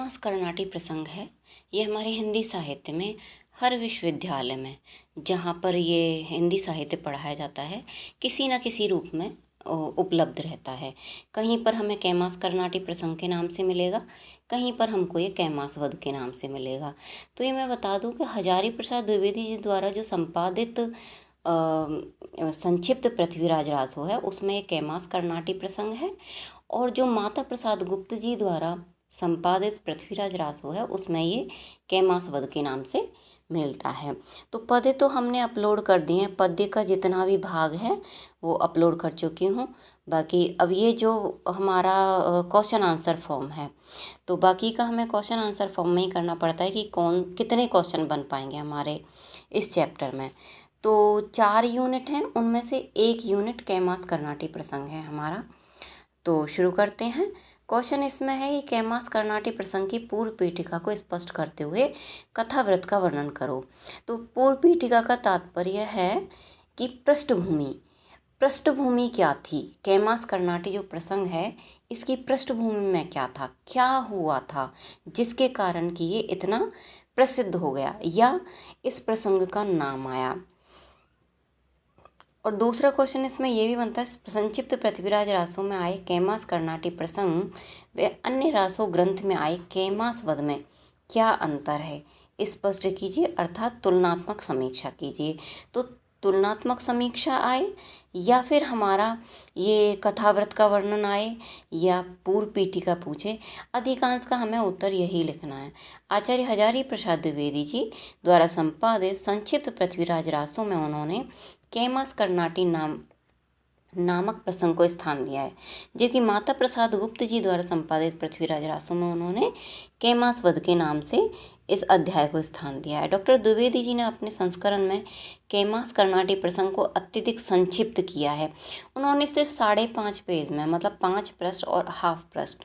कैमास कर्नाटी प्रसंग है। ये हमारे हिंदी साहित्य में हर विश्वविद्यालय में जहाँ पर ये हिंदी साहित्य पढ़ाया जाता है किसी न किसी रूप में उपलब्ध रहता है। कहीं पर हमें कैमास कर्नाटी प्रसंग के नाम से मिलेगा, कहीं पर हमको ये कैमास वध के नाम से मिलेगा। तो ये मैं बता दूं कि हजारी प्रसाद द्विवेदी जी द्वारा जो संपादित संक्षिप्त पृथ्वीराज रासो है उसमें ये कैमास कर्नाटी प्रसंग है, और जो माता प्रसाद गुप्त जी द्वारा संपादित पृथ्वीराज रासो है उसमें ये कैमास वध के नाम से मिलता है। तो पद्य तो हमने अपलोड कर दिए हैं, पद्य का जितना भी भाग है वो अपलोड कर चुकी हूँ। बाकी अब ये जो हमारा क्वेश्चन आंसर फॉर्म है, तो बाकी का हमें क्वेश्चन आंसर फॉर्म में ही करना पड़ता है कि कौन कितने क्वेश्चन बन पाएंगे हमारे इस चैप्टर में। तो 4 यूनिट हैं, उनमें से 1 यूनिट कैमास कर्नाटी प्रसंग है हमारा। तो शुरू करते हैं। क्वेश्चन इसमें है कि कैमास कर्नाटी प्रसंग की पूर्व पीठिका को स्पष्ट करते हुए कथावृत्त का वर्णन करो। तो पूर्व पीठिका का तात्पर्य है कि पृष्ठभूमि क्या थी। कैमास कर्नाटी जो प्रसंग है इसकी पृष्ठभूमि में क्या था, क्या हुआ था जिसके कारण कि ये इतना प्रसिद्ध हो गया या इस प्रसंग का नाम आया। और दूसरा क्वेश्चन इसमें यह भी बनता है, संक्षिप्त पृथ्वीराज रासों में आए कैमास कर्नाटी प्रसंग व अन्य रासो ग्रंथ में आए कैमास वध में क्या अंतर है, स्पष्ट कीजिए, अर्थात तुलनात्मक समीक्षा कीजिए। तो तुलनात्मक समीक्षा आए या फिर हमारा ये कथावृत्त का वर्णन आए या पूर्व पीठिका पूछे, अधिकांश का हमें उत्तर यही लिखना है। आचार्य हजारी प्रसाद द्विवेदी जी द्वारा संपादित संक्षिप्त पृथ्वीराज रासों में उन्होंने कैमास कर्नाटी नामक प्रसंग को स्थान दिया है, जबकि माता प्रसाद गुप्त जी द्वारा संपादित पृथ्वीराज रासों में उन्होंने कैमास वध के नाम से इस अध्याय को स्थान दिया है। डॉक्टर द्विवेदी जी ने अपने संस्करण में कैमास कर्नाटी प्रसंग को अत्यधिक संक्षिप्त किया है। उन्होंने सिर्फ 5.5 पेज में, मतलब 5 पृष्ठ और हाफ पृष्ठ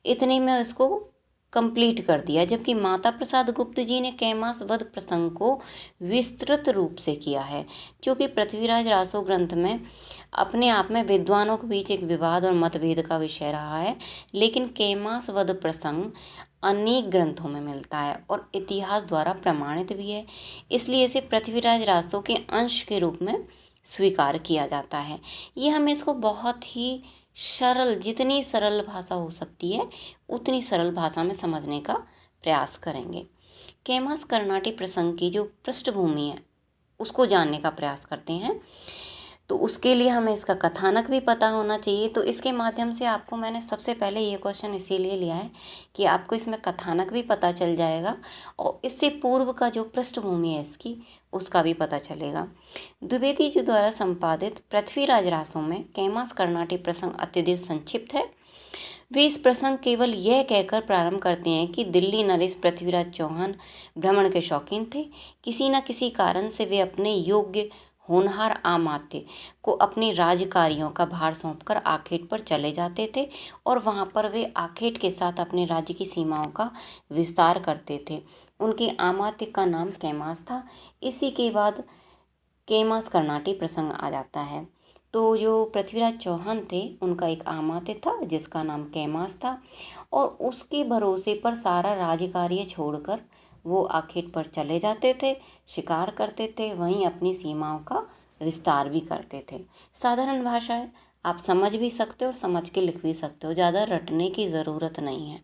इतने में इसको कंप्लीट कर दिया, जबकि माता प्रसाद गुप्त जी ने कैमास वध प्रसंग को विस्तृत रूप से किया है। क्योंकि पृथ्वीराज रासो ग्रंथ में अपने आप में विद्वानों के बीच एक विवाद और मतभेद का विषय रहा है, लेकिन कैमास वध प्रसंग अनेक ग्रंथों में मिलता है और इतिहास द्वारा प्रमाणित भी है, इसलिए इसे पृथ्वीराज रासो के अंश के रूप में स्वीकार किया जाता है। ये हमें इसको बहुत ही सरल, जितनी सरल भाषा हो सकती है उतनी सरल भाषा में समझने का प्रयास करेंगे। कैमास कर्नाटी प्रसंग की जो पृष्ठभूमि है उसको जानने का प्रयास करते हैं। तो उसके लिए हमें इसका कथानक भी पता होना चाहिए। तो इसके माध्यम से आपको मैंने सबसे पहले ये क्वेश्चन इसीलिए लिया है कि आपको इसमें कथानक भी पता चल जाएगा और इससे पूर्व का जो पृष्ठभूमि है इसकी उसका भी पता चलेगा। द्विवेदी जी द्वारा संपादित पृथ्वीराज रासों में कैमास कर्नाटी प्रसंग अत्यधिक संक्षिप्त है। वे इस प्रसंग केवल यह कहकर प्रारंभ करते हैं कि दिल्ली नरेश पृथ्वीराज चौहान भ्रमण के शौकीन थे। किसी न किसी कारण से वे अपने योग्य होनहार आमात्य को अपने राजकार्यों का भार सौंपकर आखेट पर चले जाते थे और वहां पर वे आखेट के साथ अपने राज्य की सीमाओं का विस्तार करते थे। उनके आमात्य का नाम कैमास था। इसी के बाद कैमास कर्नाटी प्रसंग आ जाता है। तो जो पृथ्वीराज चौहान थे उनका एक आमात्य था जिसका नाम कैमास था, और उसके भरोसे पर सारा राजकार्य छोड़कर वो आखेट पर चले जाते थे, शिकार करते थे, वहीं अपनी सीमाओं का विस्तार भी करते थे। साधारण भाषा है, आप समझ भी सकते हो और समझ के लिख भी सकते हो, ज़्यादा रटने की ज़रूरत नहीं है।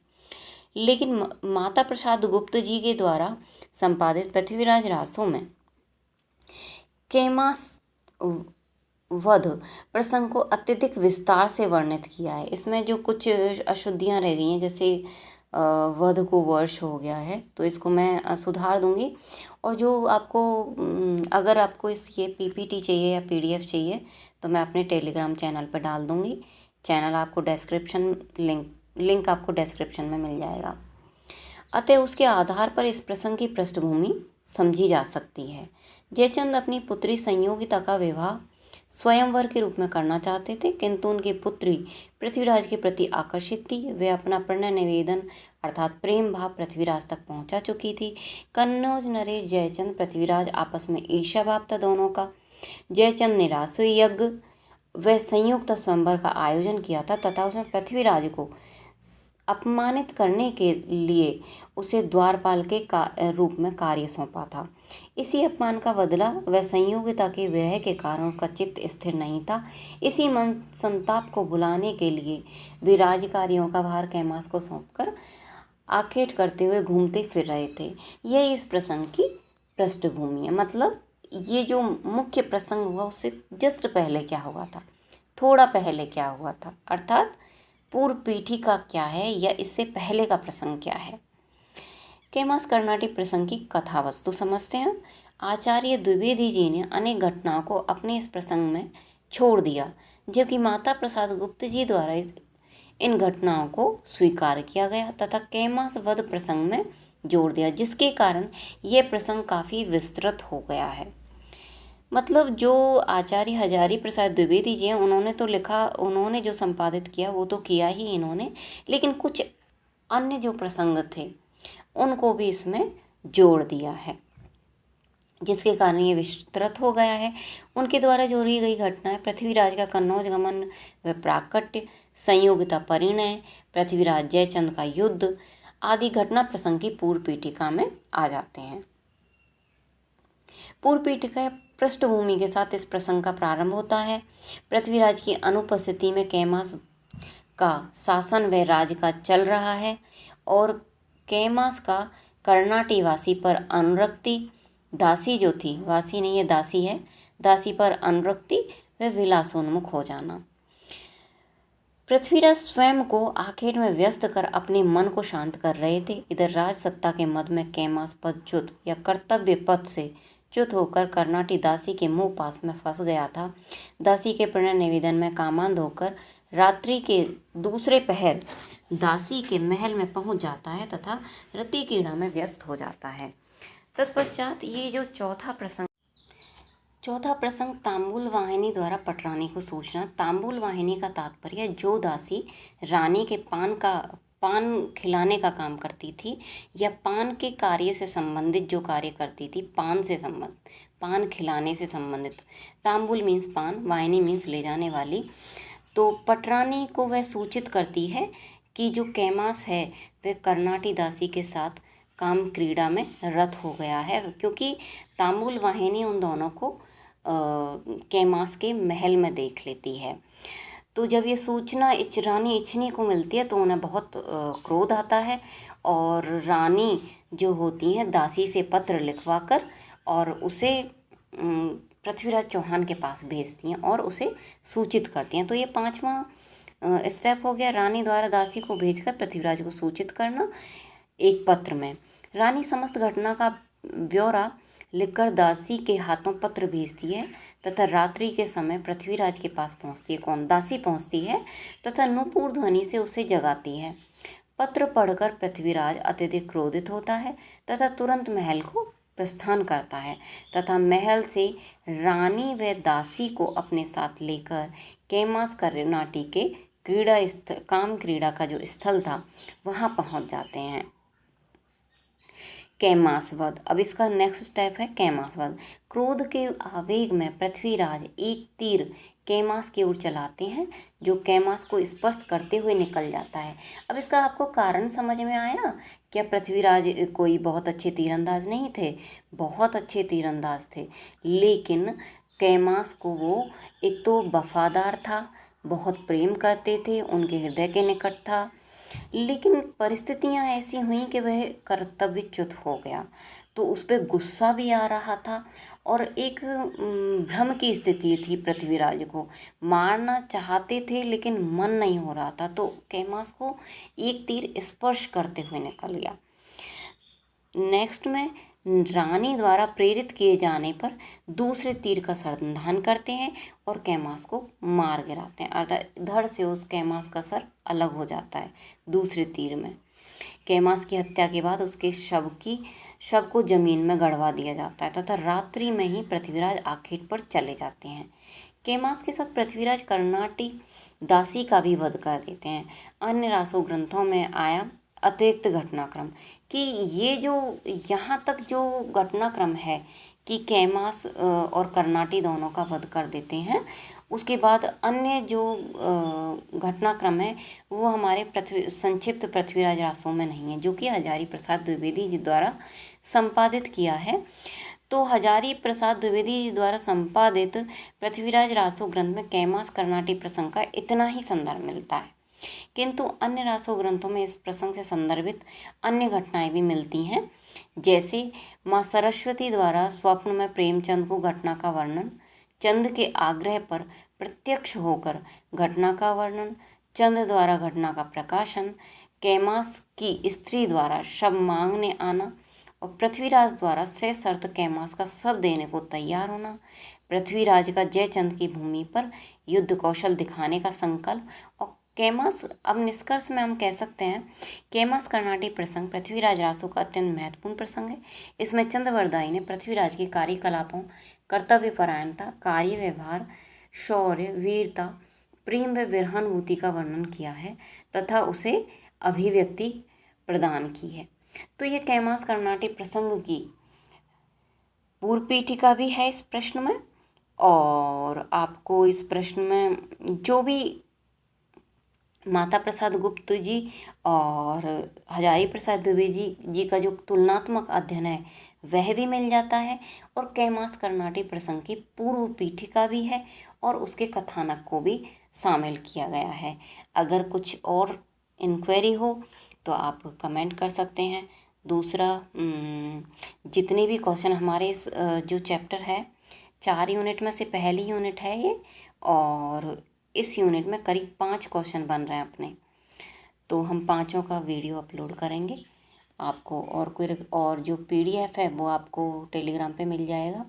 लेकिन माता प्रसाद गुप्त जी के द्वारा संपादित पृथ्वीराज रासों में कैमास वध प्रसंग को अत्यधिक विस्तार से वर्णित किया है। इसमें जो कुछ अशुद्धियाँ रह गई हैं, जैसे वध को वर्ष हो गया है, तो इसको मैं सुधार दूंगी। और जो आपको अगर आपको ये पीपीटी चाहिए या पीडीएफ चाहिए तो मैं अपने टेलीग्राम चैनल पर डाल दूंगी। चैनल आपको डिस्क्रिप्शन लिंक आपको डिस्क्रिप्शन में मिल जाएगा। अतः उसके आधार पर इस प्रसंग की पृष्ठभूमि समझी जा सकती है। जयचंद अपनी पुत्री संयोगिता का विवाह स्वयंवर के रूप में करना चाहते थे, किंतु उनकी पुत्री पृथ्वीराज के प्रति आकर्षित थी। वे अपना प्रणय निवेदन अर्थात प्रेम भाव पृथ्वीराज तक पहुंचा चुकी थी। कन्नौज नरेश जयचंद पृथ्वीराज आपस में ईर्ष्या भाव था दोनों का। जयचंद ने रासो यज्ञ व संयुक्त स्वयंवर का आयोजन किया था तथा उसमें पृथ्वीराज को अपमानित करने के लिए उसे द्वारपाल के रूप में कार्य सौंपा था। इसी अपमान का बदला व संयोगिता के विरह के कारण उसका चित्त स्थिर नहीं था। इसी मन संताप को भुलाने के लिए वे राज्यकार्यों का भार कैमास को सौंपकर आखेट करते हुए घूमते फिर रहे थे। यह इस प्रसंग की पृष्ठभूमि है। मतलब ये जो मुख्य प्रसंग हुआ उससे जस्ट पहले क्या हुआ था, थोड़ा पहले क्या हुआ था, अर्थात पूर्व पीठिका क्या है या इससे पहले का प्रसंग क्या है। कैमास कर्णाटी प्रसंग की कथा वस्तु समझते हैं। आचार्य द्विवेदी जी ने अनेक घटनाओं को अपने इस प्रसंग में छोड़ दिया, जबकि माता प्रसाद गुप्त जी द्वारा इन घटनाओं को स्वीकार किया गया तथा कैमास वध प्रसंग में जोड़ दिया, जिसके कारण ये प्रसंग काफ़ी विस्तृत हो गया है। मतलब जो आचार्य हजारी प्रसाद द्विवेदी जी हैं उन्होंने तो लिखा, उन्होंने जो संपादित किया वो तो किया ही इन्होंने, लेकिन कुछ अन्य जो प्रसंग थे उनको भी इसमें जोड़ दिया है, जिसके कारण ये विस्तृत हो गया है। उनके द्वारा जोड़ी गई घटनाएं पृथ्वीराज का कन्नौज गमन व प्राकट्य, संयोगिता परिणय, पृथ्वीराज जयचंद का युद्ध आदि घटना प्रसंग की पूर्व पीठिका में आ जाते हैं। पूर्व पीठिका पृष्ठभूमि के साथ इस प्रसंग का प्रारंभ होता है। पृथ्वीराज की अनुपस्थिति में कैमास का शासन व राज का चल रहा है और कैमास का कर्णाटी वासी पर अनुरक्ति, दासी जो थी, वासी नहीं है दासी है, दासी पर अनुरक्ति व विलासोन्मुख हो जाना। पृथ्वीराज स्वयं को आखेट में व्यस्त कर अपने मन को शांत कर रहे थे। इधर राज सत्ता के मद में कैमास पदच्युत या कर्तव्य पद से च्युत होकर कर्णाटी दासी के मुंह पास में फंस गया था। दासी के प्रणय निवेदन में कामांध होकर रात्रि के दूसरे पहर दासी के महल में पहुंच जाता है तथा रति क्रीड़ा में व्यस्त हो जाता है। तत्पश्चात ये जो चौथा प्रसंग तांबुल वाहिनी द्वारा पटरानी को सूचना। तांबुल वाहिनी का तात्पर्य जो दासी रानी के पान खिलाने का काम करती थी या पान के कार्य से संबंधित जो कार्य करती थी, पान खिलाने से संबंधित। तांबुल मीन्स पान, वाहिनी मीन्स ले जाने वाली। तो पटरानी को वह सूचित करती है कि जो कैमास है वह कर्णाटी दासी के साथ काम क्रीड़ा में रत हो गया है, क्योंकि तांबुल वाहिनी उन दोनों को कैमास के महल में देख लेती है। तो जब ये सूचना रानी इच्छनी को मिलती है तो उन्हें बहुत क्रोध आता है और रानी जो होती हैं दासी से पत्र लिखवाकर और उसे पृथ्वीराज चौहान के पास भेजती हैं और उसे सूचित करती हैं। तो ये 5वां स्टेप हो गया, रानी द्वारा दासी को भेजकर पृथ्वीराज को सूचित करना एक पत्र में। रानी समस्त घटना का ब्यौरा लिखकर दासी के हाथों पत्र भेजती है तथा रात्रि के समय पृथ्वीराज के पास पहुंचती है। कौन? दासी पहुंचती है तथा नूपुर ध्वनि से उसे जगाती है। पत्र पढ़कर पृथ्वीराज अत्यधिक क्रोधित होता है तथा तुरंत महल को प्रस्थान करता है तथा महल से रानी व दासी को अपने साथ लेकर कैमास कर्णाटी के काम क्रीड़ा का जो स्थल था वहाँ पहुँच जाते हैं। कैमास वध। अब इसका नेक्स्ट स्टेप है कैमास वध। क्रोध के आवेग में पृथ्वीराज एक तीर कैमास की ओर चलाते हैं जो कैमास को स्पर्श करते हुए निकल जाता है। अब इसका आपको कारण समझ में आया? क्या पृथ्वीराज कोई बहुत अच्छे तीरंदाज नहीं थे? बहुत अच्छे तीरंदाज थे, लेकिन कैमास को वो एक तो वफादार था, बहुत प्रेम करते थे, उनके हृदय के निकट था, लेकिन परिस्थितियां ऐसी हुई कि वह कर्तव्यच्युत हो गया। तो उस पर गुस्सा भी आ रहा था और एक भ्रम की स्थिति थी। पृथ्वीराज को मारना चाहते थे लेकिन मन नहीं हो रहा था, तो कैमास को एक तीर स्पर्श करते हुए निकल गया। नेक्स्ट में रानी द्वारा प्रेरित किए जाने पर दूसरे तीर का संधान करते हैं और कैमास को मार गिराते हैं, अर्थात धड़ से उस कैमास का सर अलग हो जाता है दूसरे तीर में। कैमास की हत्या के बाद उसके शव को जमीन में गड़वा दिया जाता है तथा रात्रि में ही पृथ्वीराज आखेट पर चले जाते हैं। कैमास के साथ पृथ्वीराज कर्णाटी दासी का भी वध कर देते हैं। अन्य रासो ग्रंथों में आया अतिरिक्त घटनाक्रम कि ये जो यहाँ तक जो घटनाक्रम है कि कैमास और कर्णाटी दोनों का वध कर देते हैं, उसके बाद अन्य जो घटनाक्रम है वो हमारे संक्षिप्त पृथ्वीराज रासों में नहीं है, जो कि हजारी प्रसाद द्विवेदी जी द्वारा संपादित किया है। तो हजारी प्रसाद द्विवेदी जी द्वारा संपादित पृथ्वीराज रासो ग्रंथ में कैमास कर्णाटी प्रसंग का इतना ही संदर्भ मिलता है, किंतु अन्य रासो ग्रंथों में इस प्रसंग से संदर्भित अन्य घटनाएं भी मिलती हैं। जैसे माँ सरस्वती द्वारा स्वप्न में प्रेमचंद को घटना का वर्णन, चंद के आग्रह पर प्रत्यक्ष होकर घटना का वर्णन, चंद द्वारा घटना का प्रकाशन, कैमास की स्त्री द्वारा शव मांगने आना और पृथ्वीराज द्वारा सशर्त कैमास का शव देने को तैयार होना, पृथ्वीराज का जयचंद की भूमि पर युद्ध कौशल दिखाने का संकल्प और कैमास। अब निष्कर्ष में हम कह सकते हैं कैमास कर्णाटी प्रसंग पृथ्वीराज रासो का अत्यंत महत्वपूर्ण प्रसंग है। इसमें चंद्रवरदाई ने पृथ्वीराज के कार्यकलापों, कर्तव्यपरायणता, कार्य व्यवहार, शौर्य, वीरता, प्रेम व विरहानुभूति का वर्णन किया है तथा उसे अभिव्यक्ति प्रदान की है। तो ये कैमास कर्णाटी प्रसंग की पूर्व पीठिका भी है इस प्रश्न में, और आपको इस प्रश्न में जो भी माता प्रसाद गुप्त जी और हजारी प्रसाद द्विवेदी जी का जो तुलनात्मक अध्ययन है वह भी मिल जाता है, और कैमास कर्णाटी प्रसंग की पूर्व पीठिका भी है और उसके कथानक को भी शामिल किया गया है। अगर कुछ और इंक्वायरी हो तो आप कमेंट कर सकते हैं। दूसरा, जितने भी क्वेश्चन हमारे इस जो चैप्टर है 4 यूनिट में से पहली यूनिट है ये, और इस यूनिट में करीब 5 क्वेश्चन बन रहे हैं अपने, तो हम 5 का वीडियो अपलोड करेंगे आपको, और जो PDF है वो आपको टेलीग्राम पे मिल जाएगा।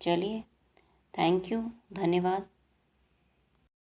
चलिए, थैंक यू, धन्यवाद।